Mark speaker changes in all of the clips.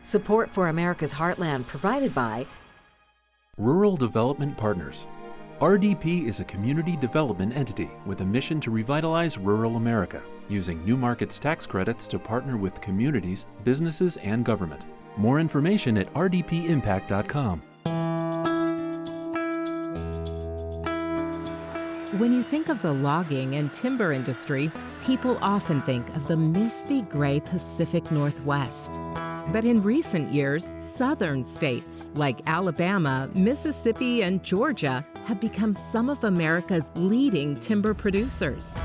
Speaker 1: Support for America's Heartland provided by
Speaker 2: Rural Development Partners. RDP is a community development entity with a mission to revitalize rural America, using New Markets tax credits to partner with communities, businesses, and government. More information at rdpimpact.com.
Speaker 3: When you think of the logging and timber industry, people often think of the misty gray Pacific Northwest. But in recent years, southern states like Alabama, Mississippi, and Georgia have become some of America's leading timber producers.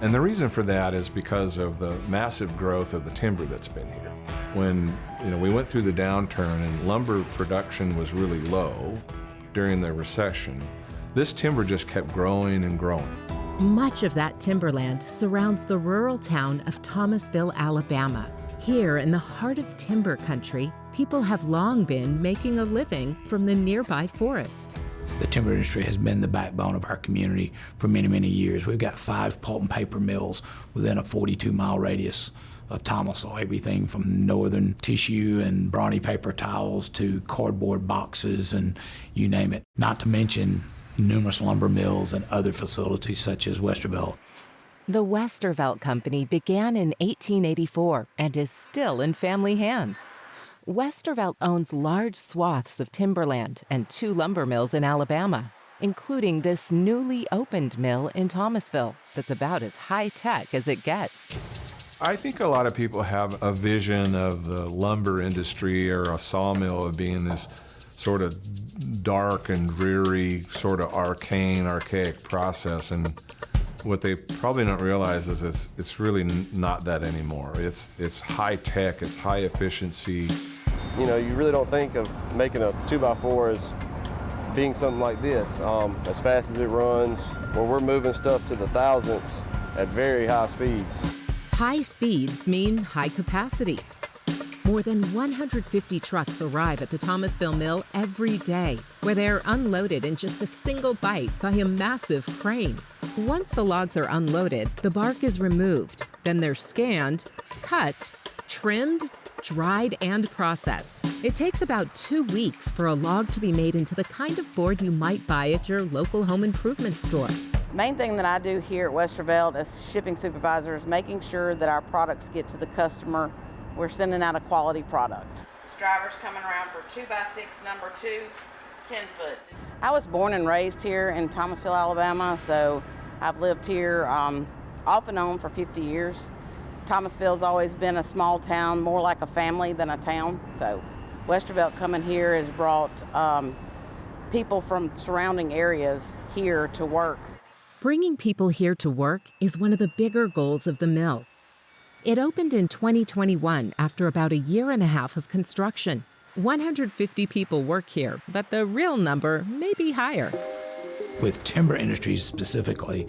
Speaker 4: And the reason for that is because of the massive growth of the timber that's been here. When we went through the downturn and lumber production was really low during the recession, this timber just kept growing and growing.
Speaker 3: Much of that timberland surrounds the rural town of Thomasville, Alabama. Here in the heart of timber country, people have long been making a living from the nearby forest.
Speaker 5: The timber industry has been the backbone of our community for many, many years. We've got 5 pulp and paper mills within a 42-mile radius of Thomasville, everything from northern tissue and brawny paper towels to cardboard boxes and you name it. Not to mention numerous lumber mills and other facilities such as Westervelt.
Speaker 3: The Westervelt Company began in 1884 and is still in family hands. Westervelt owns large swaths of timberland and 2 lumber mills in Alabama, including this newly opened mill in Thomasville that's about as high-tech as it gets.
Speaker 4: I think a lot of people have a vision of the lumber industry or a sawmill of being this sort of dark and dreary, sort of arcane, archaic process. And what they probably don't realize is it's really not that anymore. It's high tech, it's high efficiency.
Speaker 6: You really don't think of making a 2x4 as being something like this. As fast as it runs, when we're moving stuff to the thousandths at very high speeds.
Speaker 3: High speeds mean high capacity. More than 150 trucks arrive at the Thomasville mill every day, where they're unloaded in just a single bite by a massive crane. Once the logs are unloaded, the bark is removed. Then they're scanned, cut, trimmed, dried, and processed. It takes about 2 weeks for a log to be made into the kind of board you might buy at your local home improvement store.
Speaker 7: Main thing that I do here at Westervelt as shipping supervisor is making sure that our products get to the customer. We're sending out a quality product. This driver's coming around for 2x6 number 2, 10 foot. I was born and raised here in Thomasville, Alabama, so I've lived here off and on for 50 years. Thomasville's always been a small town, more like a family than a town. So Westervelt coming here has brought people from surrounding areas here to work.
Speaker 3: Bringing people here to work is one of the bigger goals of the mill. It opened in 2021 after about a year and a half of construction. 150 people work here, but the real number may be higher.
Speaker 5: With timber industries specifically,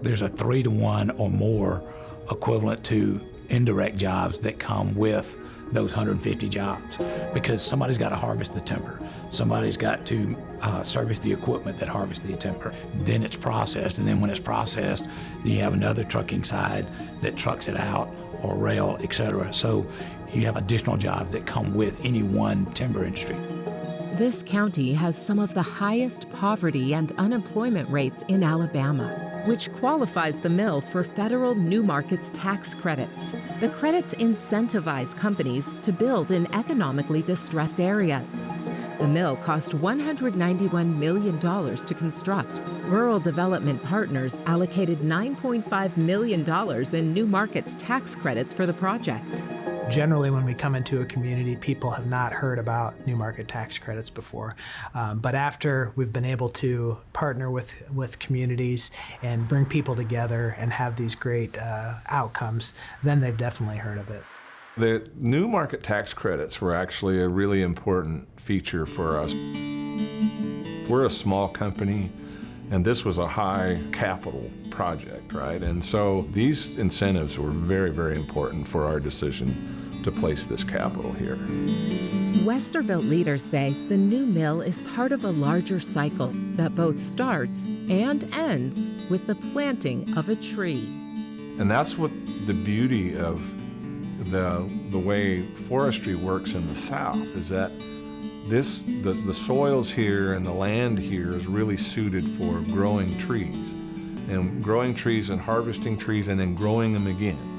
Speaker 5: there's a 3-to-1 or more equivalent to indirect jobs that come with those 150 jobs, because somebody's got to harvest the timber. Somebody's got to service the equipment that harvests the timber. Then it's processed, and then when it's processed, you have another trucking side that trucks it out, or rail, etc. So you have additional jobs that come with any one timber industry.
Speaker 3: This county has some of the highest poverty and unemployment rates in Alabama, which qualifies the mill for federal New Markets tax credits. The credits incentivize companies to build in economically distressed areas. The mill cost $191 million to construct. Rural Development Partners allocated $9.5 million in New Markets tax credits for the project.
Speaker 8: Generally, when we come into a community, people have not heard about New Market tax credits before. But after we've been able to partner with communities and bring people together and have these great outcomes, then they've definitely heard of it.
Speaker 4: The New Market tax credits were actually a really important feature for us. We're a small company, and this was a high capital project, right? And so these incentives were very, very important for our decision to place this capital here.
Speaker 3: Westervelt leaders say the new mill is part of a larger cycle that both starts and ends with the planting of a tree.
Speaker 4: And that's what the beauty of the way forestry works in the South is that the soils here and the land here is really suited for growing trees and harvesting trees and then growing them again.